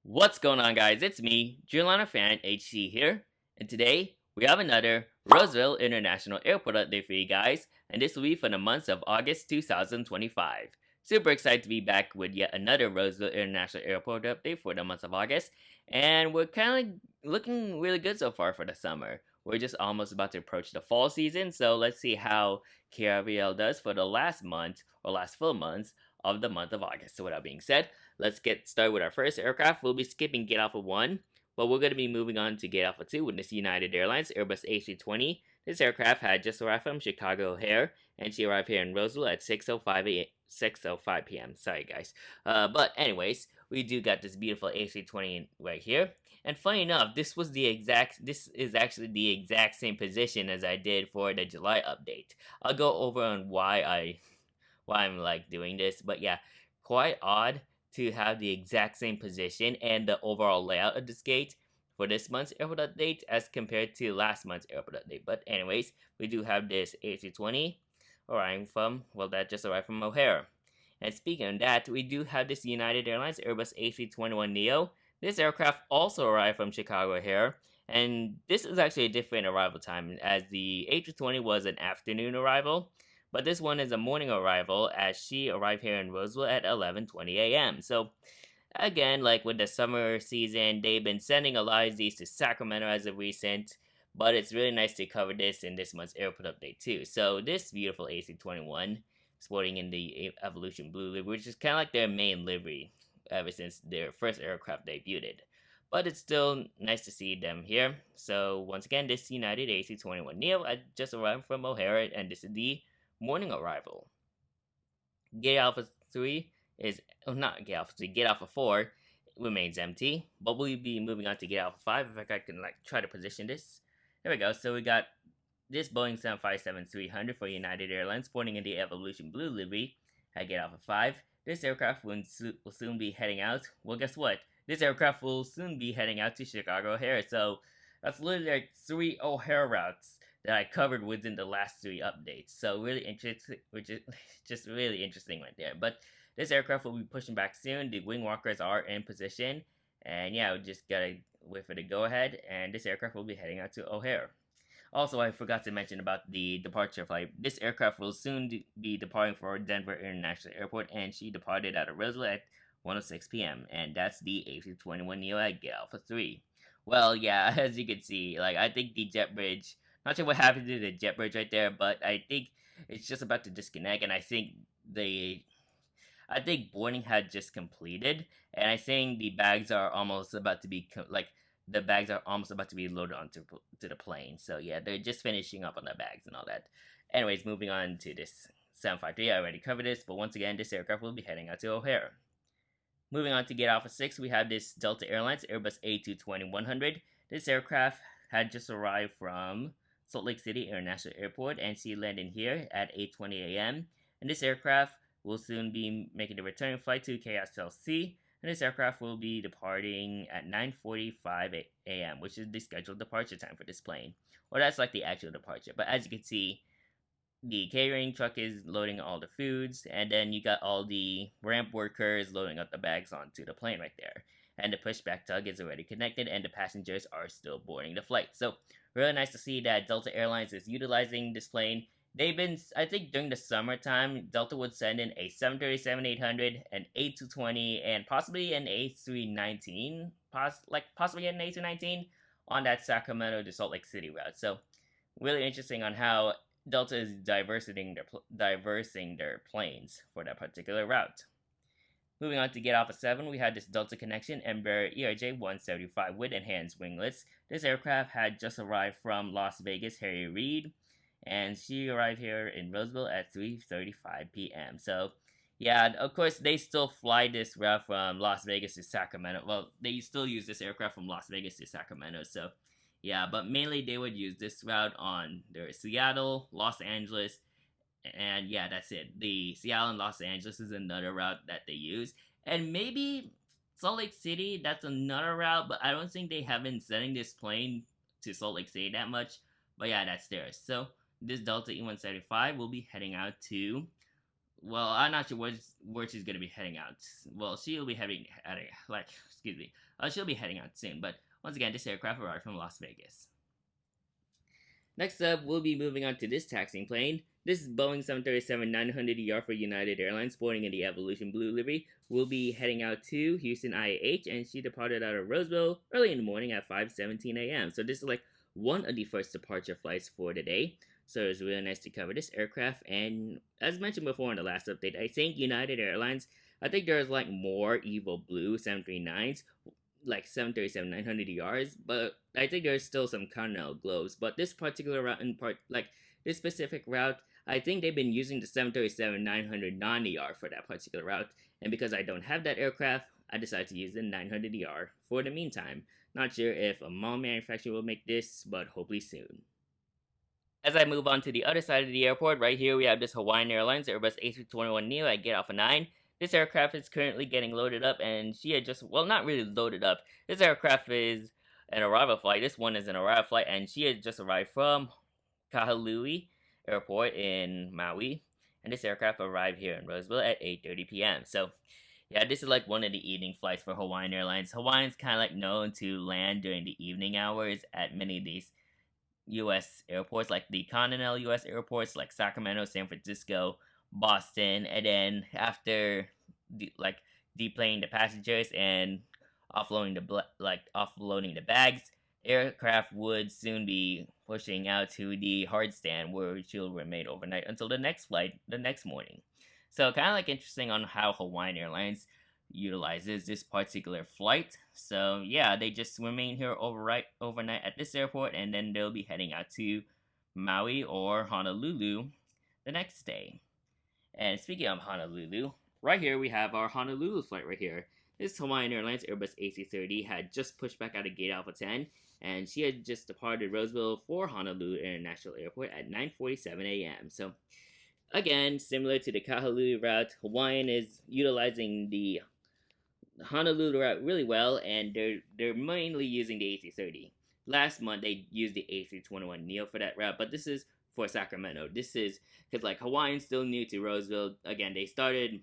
What's going on, guys? It's me, Juliana Fan HC here, and today we have another Roseville International Airport update for you guys, and this will be for the months of August 2025. Super excited to be back with yet another Roseville International Airport update for the month of August, and we're kind of looking really good so far for the summer. We're just almost about to approach the fall season, so let's see how KRVL does for the last month or last full months of the month of August. So, with that being said, let's get started with our first aircraft. We'll be skipping Gate Alpha 1, but we're going to be moving on to Gate Alpha 2 with this United Airlines Airbus A320. This aircraft had just arrived from Chicago O'Hare, and she arrived here in Roseville at 6:05 p.m. Sorry, guys. But anyways, we do got this beautiful A320 right here. And funny enough, this is actually the exact same position as I did for the July update. I'll go over on why I'm like doing this, but yeah, quite odd to have the exact same position and the overall layout of this gate for this month's airport update as compared to last month's airport update. But anyways, we do have this A320 arriving from, well, that just arrived from O'Hare. And speaking of that, we do have this United Airlines Airbus A321neo. This aircraft also arrived from Chicago O'Hare, and this is actually a different arrival time as the A320 was an afternoon arrival, but this one is a morning arrival as she arrived here in Roseville at 11:20 a.m. So again, like with the summer season, they've been sending a lot of these to Sacramento as of recent, but it's really nice to cover this in this month's airport update too. So this beautiful AC-21 sporting in the Evolution Blue livery, which is kind of like their main livery ever since their first aircraft debuted. But it's still nice to see them here. So once again, this United AC-21 Neo just arrived from O'Hare, and this is the morning arrival. Gate Alpha 3 is, oh, not Gate Alpha 3, Gate Alpha 4 remains empty, but we'll be moving on to Gate Alpha 5 if I can like try to position this. There we go. So we got this Boeing 757-300 for United Airlines sporting in the Evolution Blue livery at Gate Alpha 5. This aircraft will soon be heading out. Well, guess what? This aircraft will soon be heading out to Chicago O'Hare. So that's literally like 3 O'Hare routes that I covered within the last 3 updates. So really interesting, which is just really interesting right there. But this aircraft will be pushing back soon. The wing walkers are in position, and yeah, we just gotta wait for the go ahead. And this aircraft will be heading out to O'Hare. Also, I forgot to mention about the departure flight. This aircraft will soon be departing for Denver International Airport, and she departed out of Roseville at 1:06 p.m. And that's the A321neo at Gate Alpha 3. Well, yeah, as you can see, like I think the jet bridge. Not sure what happened to the jet bridge right there, but I think it's just about to disconnect, and I think boarding had just completed, and I think the bags are almost about to be the bags are almost about to be loaded onto to the plane. So yeah, they're just finishing up on the bags and all that. Anyways, moving on to this 753. I already covered this, but once again, this aircraft will be heading out to O'Hare. Moving on to Gate Alpha 6, we have this Delta Airlines Airbus A220-100. This aircraft had just arrived from Salt Lake City International Airport, and she landed here at 8:20 a.m. And this aircraft will soon be making the return flight to KSLC, and this aircraft will be departing at 9:45 a.m., which is the scheduled departure time for this plane. Or that's like the actual departure. But as you can see, the catering truck is loading all the foods, and then you got all the ramp workers loading up the bags onto the plane right there. And the pushback tug is already connected, and the passengers are still boarding the flight. So, really nice to see that Delta Airlines is utilizing this plane. They've been, I think, during the summertime, Delta would send in a 737-800, an A220, and possibly an A319, possibly an A319 on that Sacramento to Salt Lake City route. So, really interesting on how Delta is diversing their planes for that particular route. Moving on to Gate Alpha 7, we had this Delta Connection Embraer ERJ-175 with enhanced winglets. This aircraft had just arrived from Las Vegas Harry Reid, and she arrived here in Roseville at 3:35 p.m. So, yeah, of course, they still fly this route from Las Vegas to Sacramento. Well, they still use this aircraft from Las Vegas to Sacramento, so yeah, but mainly they would use this route on their Seattle, Los Angeles, and yeah, that's it. The Seattle and Los Angeles is another route that they use. And maybe Salt Lake City, that's another route, but I don't think they have been sending this plane to Salt Lake City that much. But yeah, that's theirs. So this Delta E175 will be heading out to well, I'm not sure where she's gonna be heading out. Well, she'll be heading like excuse me. She'll be heading out soon. But once again, this aircraft arrived from Las Vegas. Next up, we'll be moving on to this taxiing plane. This is Boeing 737-900ER for United Airlines, sporting in the Evolution Blue livery. We'll be heading out to Houston IAH, and she departed out of Roseville early in the morning at 5:17 a.m. So this is like one of the first departure flights for the day. So it's really nice to cover this aircraft. And as mentioned before in the last update, I think United Airlines, I think there's like more Evo Blue 739s, like 737-900ERs, but I think there's still some Continental Globes. But this particular route this specific route, I think they've been using the 737-900 non-ER for that particular route. And because I don't have that aircraft, I decided to use the 900ER for the meantime. Not sure if a mall manufacturer will make this, but hopefully soon. As I move on to the other side of the airport, right here we have this Hawaiian Airlines Airbus A321neo at Gate Alpha 9. This aircraft is currently getting loaded up, and she had just, well, not really loaded up. This aircraft is an arrival flight. This one is an arrival flight, and she had just arrived from Kahului Airport in Maui. And this aircraft arrived here in Roseville at 8:30 p.m. So, yeah, this is like one of the evening flights for Hawaiian Airlines. Hawaiian's kind of like known to land during the evening hours at many of these U.S. airports, like the continental U.S. airports, like Sacramento, San Francisco, Boston, and then after deplaning the passengers and offloading the bags, aircraft would soon be pushing out to the hard stand where she'll remain overnight until the next flight the next morning. So kind of like interesting on how Hawaiian Airlines utilizes this particular flight. So yeah, they just remain here overnight at this airport, and then they'll be heading out to Maui or Honolulu the next day. And speaking of Honolulu, right here we have our Honolulu flight right here. This Hawaiian Airlines Airbus A330 had just pushed back out of Gate Alpha 10, and she had just departed Roseville for Honolulu International Airport at 9:47 a.m. So again, similar to the Kahului route, Hawaiian is utilizing the Honolulu route really well, and they're mainly using the A330. Last month they used the A321neo for that route, but this is for Sacramento. This is because like Hawaiian's still new to Roseville. Again, they started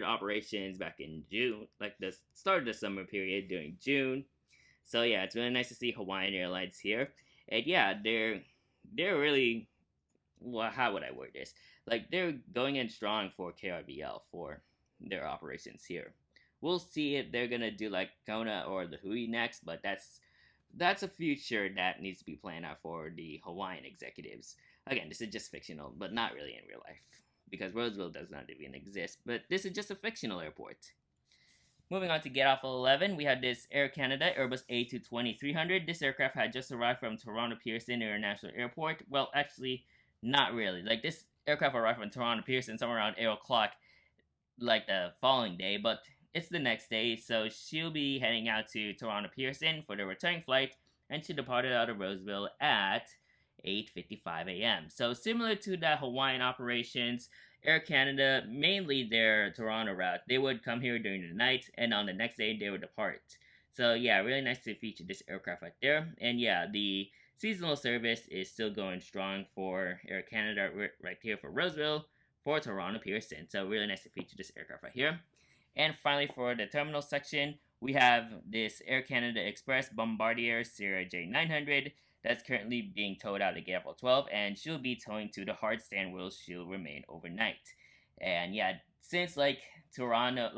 operations back in June, like the start of the summer period during June. So yeah, it's really nice to see Hawaiian Airlines here, and yeah, they're really, well, how would I word this? Like they're going in strong for KRVL for their operations here. We'll see if they're gonna do like Kona or the Hui next, but that's a future that needs to be planned out for the Hawaiian executives. Again, this is just fictional, but not really in real life, because Roseville does not even exist, but this is just a fictional airport. Moving on to Gate Alpha 11, we have this Air Canada Airbus A220-300. This aircraft had just arrived from Toronto Pearson International Airport. Well, actually, not really. Like, this aircraft arrived from Toronto Pearson somewhere around 8 o'clock, like the following day, but it's the next day, so she'll be heading out to Toronto Pearson for the returning flight, and she departed out of Roseville at 8:55 a.m. So similar to the Hawaiian operations, Air Canada, mainly their Toronto route, they would come here during the night, and on the next day they would depart. So yeah, really nice to feature this aircraft right there. And yeah, the seasonal service is still going strong for Air Canada right here for Roseville, for Toronto Pearson. So really nice to feature this aircraft right here. And finally, for the terminal section, we have this Air Canada Express Bombardier Sierra J900 that's currently being towed out of Gate Alpha 12, and she'll be towing to the hard stand where she'll remain overnight. And yeah, since like Toronto,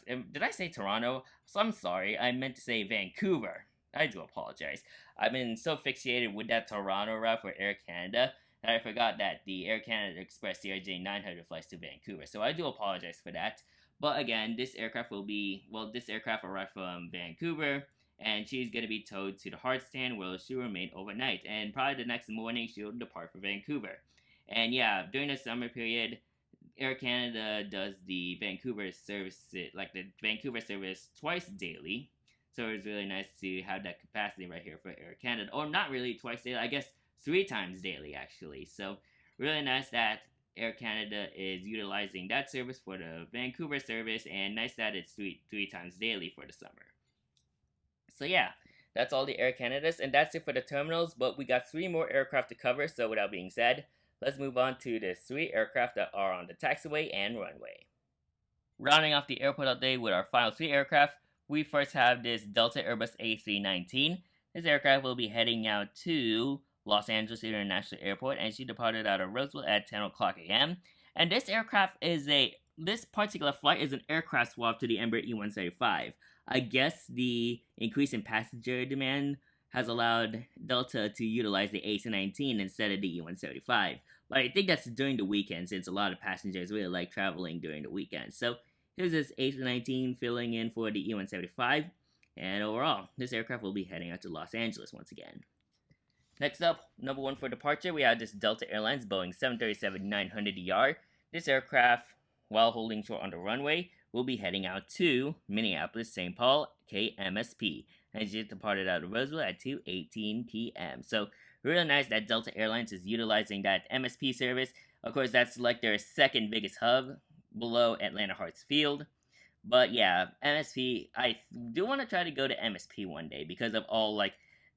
did I say Toronto? So I'm sorry, I meant to say Vancouver. I do apologize. I've been so fixated with that Toronto route for Air Canada that I forgot that the Air Canada Express Sierra J900 flies to Vancouver. So I do apologize for that. But again, this aircraft arrived from Vancouver, and she's going to be towed to the hard stand where she'll remain overnight. And probably the next morning, she'll depart for Vancouver. And yeah, during the summer period, Air Canada does the Vancouver service, twice daily. So it's really nice to have that capacity right here for Air Canada. Or not really twice daily, I guess 3 times daily, actually. So really nice that Air Canada is utilizing that service for the Vancouver service, and nice that it's three times daily for the summer. So yeah, that's all the Air Canadas, and that's it for the terminals, but we got 3 more aircraft to cover, so without being said, let's move on to the 3 aircraft that are on the taxiway and runway. Rounding off the airport update with our final 3 aircraft, we first have this Delta Airbus A319. This aircraft will be heading out to Los Angeles International Airport, and she departed out of Roseville at 10 o'clock a.m. And this particular flight is an aircraft swap to the Embraer E175. I guess the increase in passenger demand has allowed Delta to utilize the A319 instead of the E175. But I think that's during the weekend, since a lot of passengers really like traveling during the weekend. So here's this A319 filling in for the E175. And overall, this aircraft will be heading out to Los Angeles once again. Next up, number 1 for departure, we have this Delta Airlines Boeing 737-900ER. This aircraft, while holding short on the runway, will be heading out to Minneapolis-St. Paul KMSP. And she departed out of Roseville at 2:18 p.m. So really nice that Delta Airlines is utilizing that MSP service. Of course, that's like their second biggest hub below Atlanta Hartsfield. But yeah, MSP, I do want to try to go to MSP one day because of all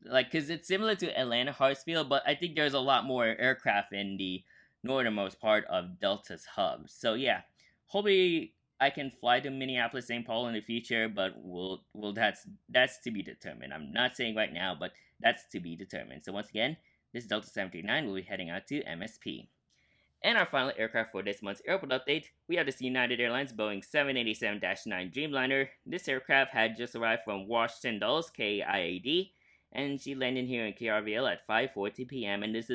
because it's similar to Atlanta Hartsfield, but I think there's a lot more aircraft in the northernmost part of Delta's hub. So yeah, hopefully I can fly to Minneapolis, St. Paul in the future, but that's to be determined. I'm not saying right now, but that's to be determined. So once again, this Delta 739 will be heading out to MSP. And our final aircraft for this month's airport update, we have this United Airlines Boeing 787-9 Dreamliner. This aircraft had just arrived from Washington Dulles, KIAD, and she landed here in KRVL at 5:40 p.m. And this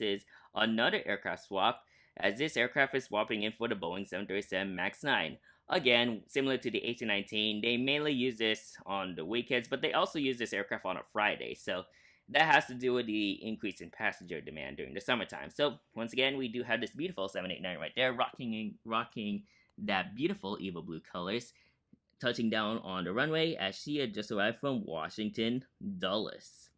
is another aircraft swap, as this aircraft is swapping in for the Boeing 737 MAX 9. Again, similar to the A319, they mainly use this on the weekends, but they also use this aircraft on a Friday. So that has to do with the increase in passenger demand during the summertime. So once again, we do have this beautiful 789 right there, rocking that beautiful Evo blue colors, touching down on the runway as she had just arrived from Washington Dulles.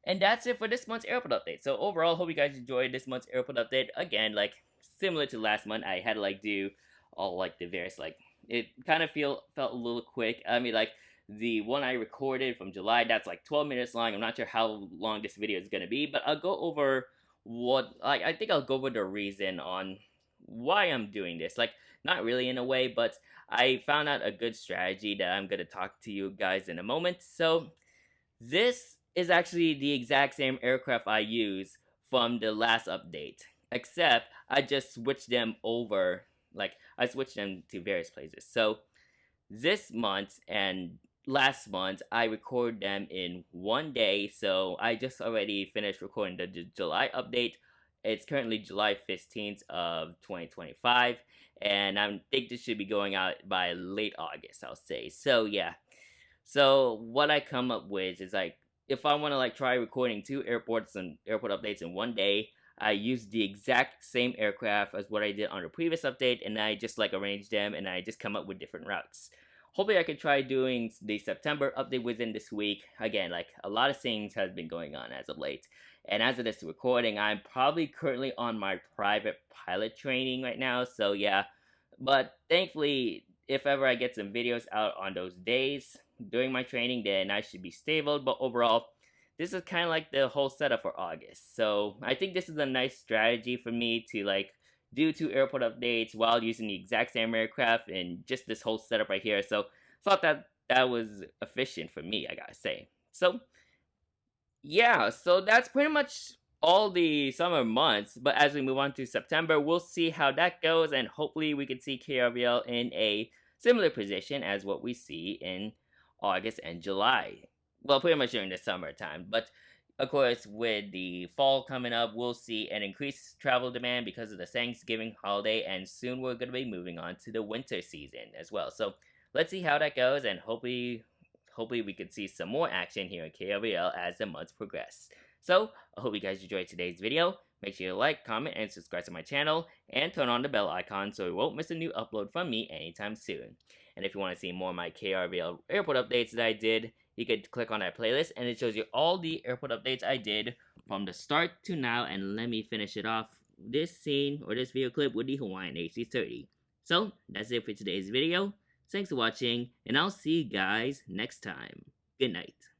And that's it for this month's airport update. So overall, hope you guys enjoyed this month's airport update. Again, similar to last month, I had to do all the various it kind of felt a little quick. I mean, the one I recorded from July, that's 12 minutes long. I'm not sure how long this video is gonna be, but I'll go over I think I'll go over the reason on why I'm doing this. Not really in a way, but I found out a good strategy that I'm gonna talk to you guys in a moment. So this is actually the exact same aircraft I used from the last update, except I just switched them over. I switched them to various places. So this month and last month, I record them in one day. So I just already finished recording the July update. It's currently July 15th of 2025, and I think this should be going out by late August, I'll say. So yeah, so what I come up with is if I want to try recording 2 airports and airport updates in one day, I use the exact same aircraft as what I did on the previous update, and I just arrange them, and I just come up with different routes. Hopefully I can try doing the September update within this week. Again, a lot of things has been going on as of late. And as of this recording, I'm probably currently on my private pilot training right now. So yeah, but thankfully, if ever I get some videos out on those days during my training, then I should be stable. But overall, this is kind of the whole setup for August. So I think this is a nice strategy for me to do 2 airport updates while using the exact same aircraft and just this whole setup right here. So thought that was efficient for me, I gotta say. So yeah, so that's pretty much all the summer months. But as we move on to September, we'll see how that goes, and hopefully we can see KRVL in a similar position as what we see in August and July. Well, pretty much during the summertime. But of course, with the fall coming up, we'll see an increased travel demand because of the Thanksgiving holiday, and soon we're going to be moving on to the winter season as well. So let's see how that goes, and hopefully we can see some more action here in KRVL as the months progress. So I hope you guys enjoyed today's video. Make sure you like, comment, and subscribe to my channel, and turn on the bell icon so you won't miss a new upload from me anytime soon. And if you want to see more of my KRVL airport updates that I did, you could click on that playlist, and it shows you all the airport updates I did from the start to now. And let me finish it off, this scene or this video clip, with the Hawaiian HC30. So that's it for today's video. Thanks for watching, and I'll see you guys next time. Good night.